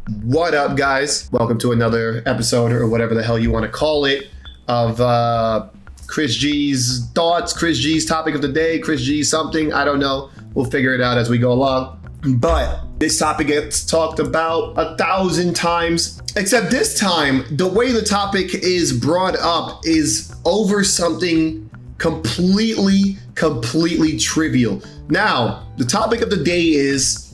What up, guys? Welcome to another episode, or whatever the hell you want to call it, of Chris G's thoughts, Chris G's topic of the day, Chris G something, I don't know. We'll figure it out as we go along. But this topic gets talked about 1,000 times, except this time, the way the topic is brought up is over something completely trivial. Now, the topic of the day is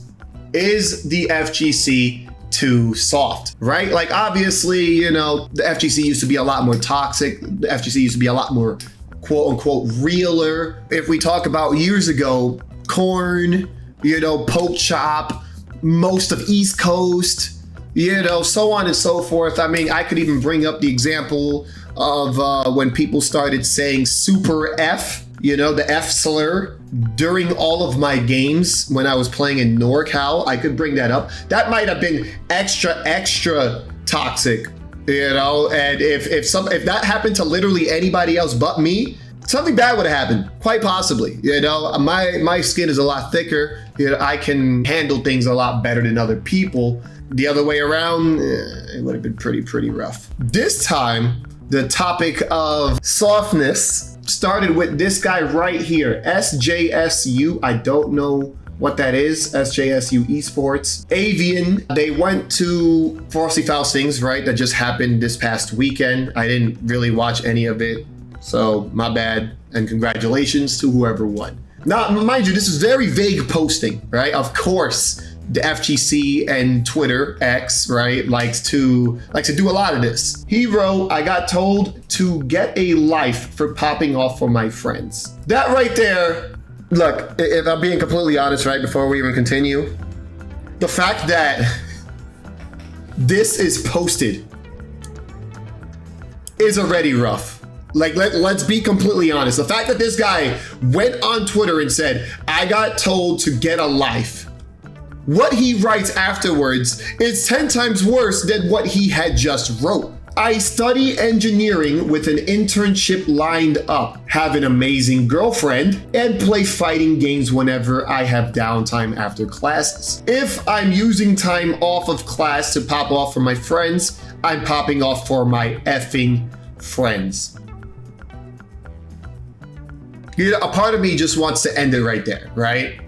the FGC too soft, right? Like, obviously, you know, the FGC used to be a lot more toxic. The FGC used to be a lot more quote unquote realer. If we talk about years ago, Corn, you know, Poke Chop, most of East Coast, you know, so on and so forth. I mean, I could even bring up the example of when people started saying super F, you know, the F slur during all of my games when I was playing in NorCal. I could bring that up. That might have been extra toxic, you know, and if that happened to literally anybody else but me, something bad would have happened, quite possibly. You know, my skin is a lot thicker. You know, I can handle things a lot better than other people. The other way around, it would have been pretty rough. This time, the topic of softness started with this guy right here, SJSU. I don't know what that is. SJSU Esports. Avian. They went to Frosty Faustings, right? That just happened this past weekend. I didn't really watch any of it, so my bad. And congratulations to whoever won. Now, mind you, this is very vague posting, right? Of course, the FGC and Twitter, X, right, likes to do a lot of this. He wrote, "I got told to get a life for popping off for my friends." That right there, look, if I'm being completely honest, right, before we even continue, the fact that this is posted is already rough. Like, let's be completely honest. The fact that this guy went on Twitter and said, "I got told to get a life," what he writes afterwards is 10 times worse than what he had just wrote. "I study engineering with an internship lined up, have an amazing girlfriend, and play fighting games whenever I have downtime after classes. If I'm using time off of class to pop off for my friends, I'm popping off for my effing friends." You know, a part of me just wants to end it right there, right?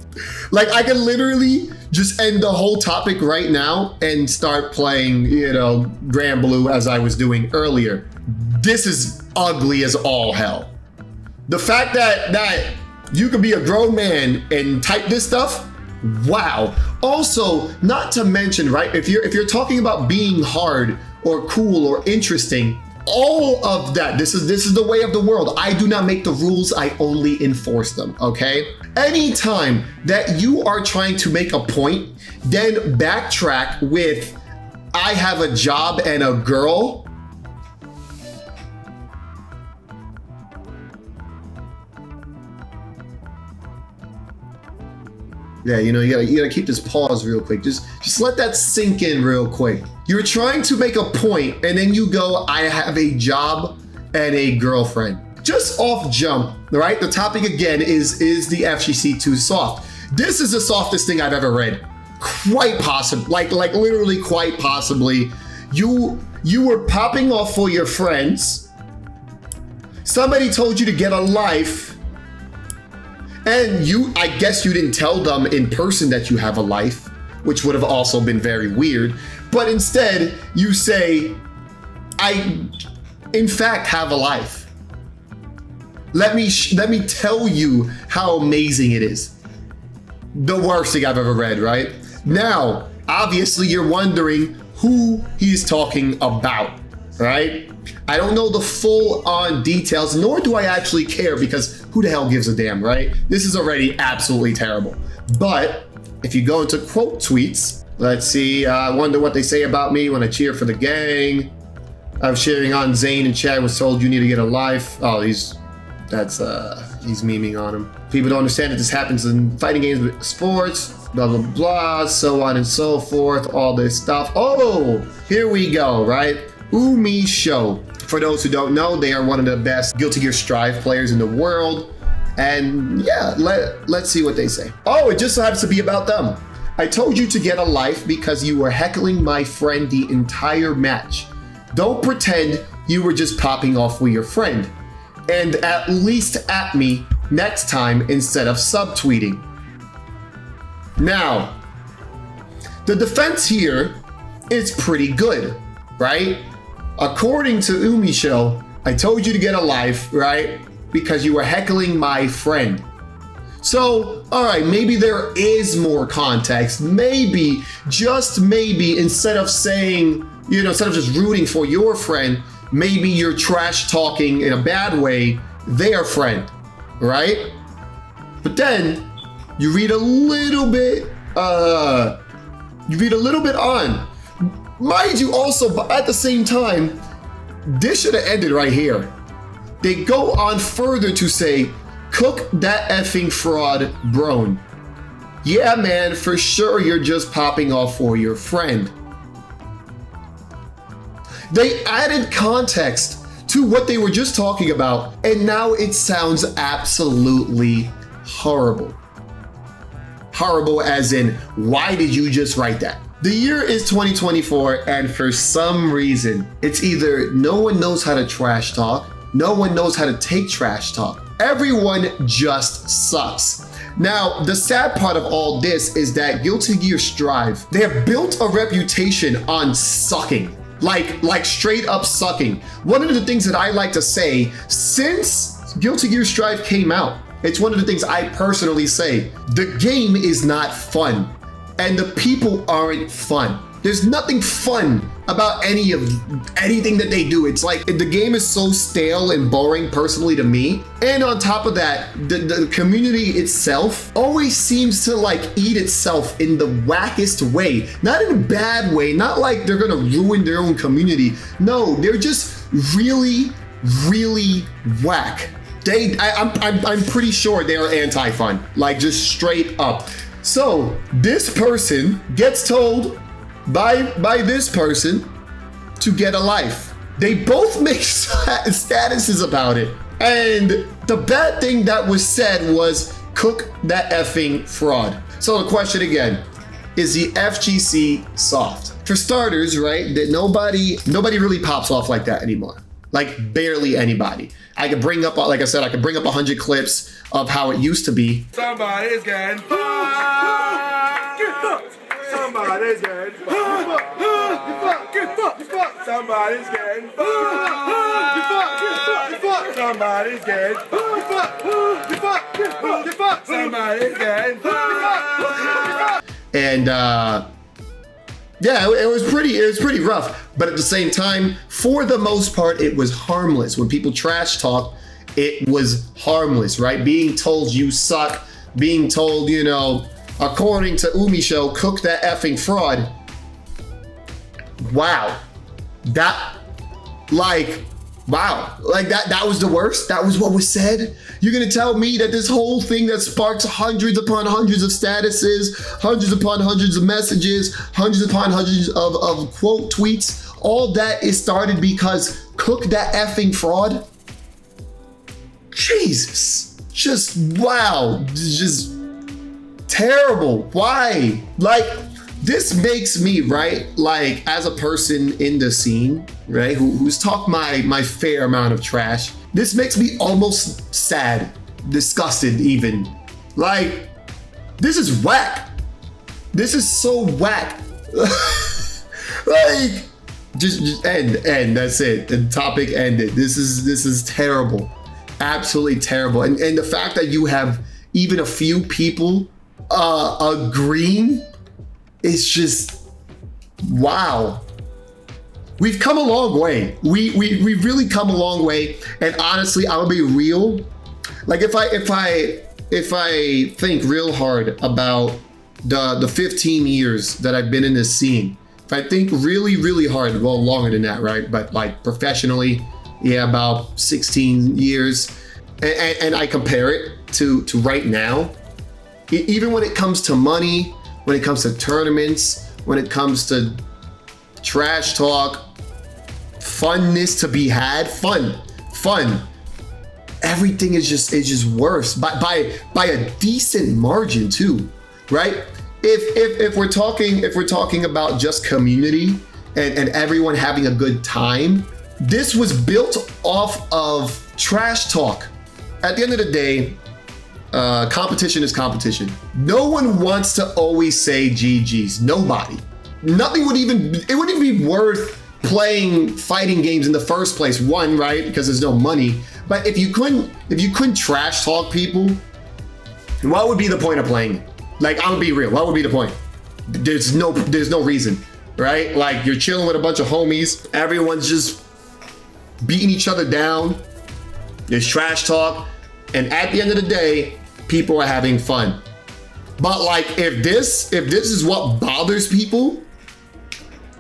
Like, I could literally just end the whole topic right now and start playing, you know, Grand Blue as I was doing earlier. This is ugly as all hell. The fact that you could be a grown man and type this stuff, wow. Also, not to mention, right, if you're talking about being hard or cool or interesting, all of that, this is the way of the world. I do not make the rules, I only enforce them, okay? Anytime that you are trying to make a point, then backtrack with, "I have a job and a girl," yeah, you know, you gotta keep this pause real quick. Just let that sink in real quick. You're trying to make a point, and then you go, "I have a job and a girlfriend." Just off jump, right? The topic again is the FGC too soft? This is the softest thing I've ever read. Quite possibly, like literally quite possibly. You were popping off for your friends. Somebody told you to get a life. And I guess you didn't tell them in person that you have a life, which would have also been very weird. But instead, you say, "I, in fact, have a life. Let me tell you how amazing it is." The worst thing I've ever read, right? Now, obviously, you're wondering who he's talking about, right? I don't know the full-on details, nor do I actually care, because who the hell gives a damn, right? This is already absolutely terrible. But if you go into quote tweets, let's see, I wonder what they say about me when I cheer for the gang. I'm cheering on Zane in chat, was told you need to get a life. Oh, he's memeing on him. People don't understand that this happens in fighting games with sports, blah, blah, blah, so on and so forth, all this stuff. Oh, here we go, right? Umi Show. For those who don't know, they are one of the best Guilty Gear Strive players in the world. And yeah, let's see what they say. Oh, it just so happens to be about them. I told you to get a life because you were heckling my friend the entire match. Don't pretend you were just popping off with your friend. And at least at me next time instead of subtweeting. Now, the defense here is pretty good, right? According to Umisho, I told you to get a life, right? Because you were heckling my friend. So, all right, maybe there is more context. Maybe, just maybe, instead of saying, instead of just rooting for your friend, maybe you're trash talking in a bad way their friend, right? But then you read a little bit on. Mind you also, but at the same time, this should have ended right here. They go on further to say, cook that effing fraud, Brone. Yeah, man, for sure you're just popping off for your friend. They added context to what they were just talking about, and now it sounds absolutely horrible. Horrible as in, why did you just write that? The year is 2024, and for some reason, it's either no one knows how to trash talk, no one knows how to take trash talk. Everyone just sucks. Now, the sad part of all this is that Guilty Gear Strive, they have built a reputation on sucking. Like straight up sucking. One of the things that I like to say, since Guilty Gear Strive came out, it's one of the things I personally say, the game is not fun, and the people aren't fun. There's nothing fun about anything that they do. It's like the game is so stale and boring personally to me. And on top of that, the community itself always seems to like eat itself in the wackest way. Not in a bad way, not like they're gonna ruin their own community. No, they're just really, really whack. I'm pretty sure they are anti-fun, like just straight up. So this person gets told by this person to get a life. They both make statuses about it. And the bad thing that was said was cook that effing fraud. So the question again, is the FGC soft? For starters, right, that nobody really pops off like that anymore. Like barely anybody. I could bring up, like I said, I could bring up 100 clips of how it used to be. Somebody's getting fucked. Get fucked. Somebody's getting fucked. Get fucked. Somebody's getting fucked. Get fucked. Somebody's getting fucked. Get fucked. Somebody's getting fucked. And yeah, it was pretty rough. But at the same time, for the most part, it was harmless. When people trash talk, it was harmless, right? Being told you suck, being told, according to Umisho, cook that effing fraud. Wow. That was the worst? That was what was said? You're gonna tell me that this whole thing that sparks hundreds upon hundreds of statuses, hundreds upon hundreds of messages, hundreds upon hundreds of quote tweets, all that is started because cook that effing fraud? Jesus. Just, wow. Just terrible. Why? This makes me, right, as a person in the scene, right, who's talked my fair amount of trash, this makes me almost sad, disgusted even. This is whack. This is so whack. Just end. That's it. The topic ended. This is terrible. Absolutely terrible. And the fact that you have even a few people agreeing, it's just, wow. We've come a long way. We've really come a long way. And honestly, I'm gonna be real. If I think real hard about the 15 years that I've been in this scene, if I think really, really hard, well, longer than that, right? But professionally, yeah, about 16 years. And I compare it to right now, even when it comes to money, when it comes to tournaments, when it comes to trash talk, funness to be had, fun. Everything is just worse by a decent margin too, right? if we're talking about just community and everyone having a good time, this was built off of trash talk. At the end of the day, competition is competition. No one wants to always say GG's. Nobody. Nothing would even, it wouldn't even be worth playing fighting games in the first place. One, right? Because there's no money. But if you couldn't trash talk people, what would be the point of playing it? Like, I'm gonna be real. What would be the point? There's no reason, right? Like, you're chilling with a bunch of homies. Everyone's just beating each other down. There's trash talk. And at the end of the day, people are having fun. But like, if this is what bothers people,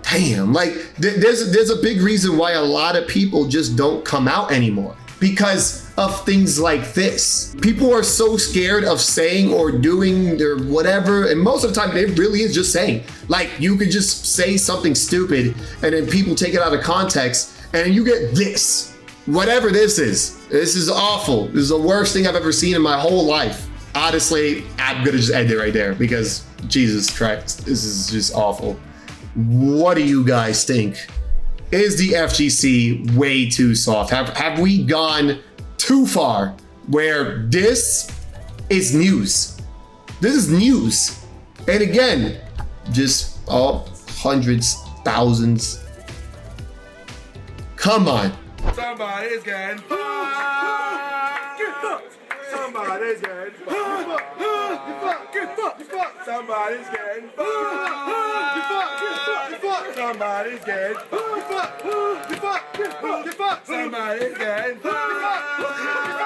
damn, like there's a big reason why a lot of people just don't come out anymore, because of things like this. People are so scared of saying or doing their whatever, and most of the time it really is just saying. Like, you could just say something stupid and then people take it out of context and you get this. Whatever this is. This is awful. This is the worst thing I've ever seen in my whole life. Honestly, I'm gonna just end it right there because Jesus Christ, this is just awful. What do you guys think? Is the FGC way too soft? Have we gone too far where this is news? This is news. And again, just hundreds, thousands. Come on. Somebody's getting fucked. Get fucked. Somebody's getting fucked. Get fucked. Get fucked. Somebody's getting fucked. Get fucked. Get fucked. Somebody's getting fucked. Get fucked. Get fucked. Get fucked. Somebody's getting fucked.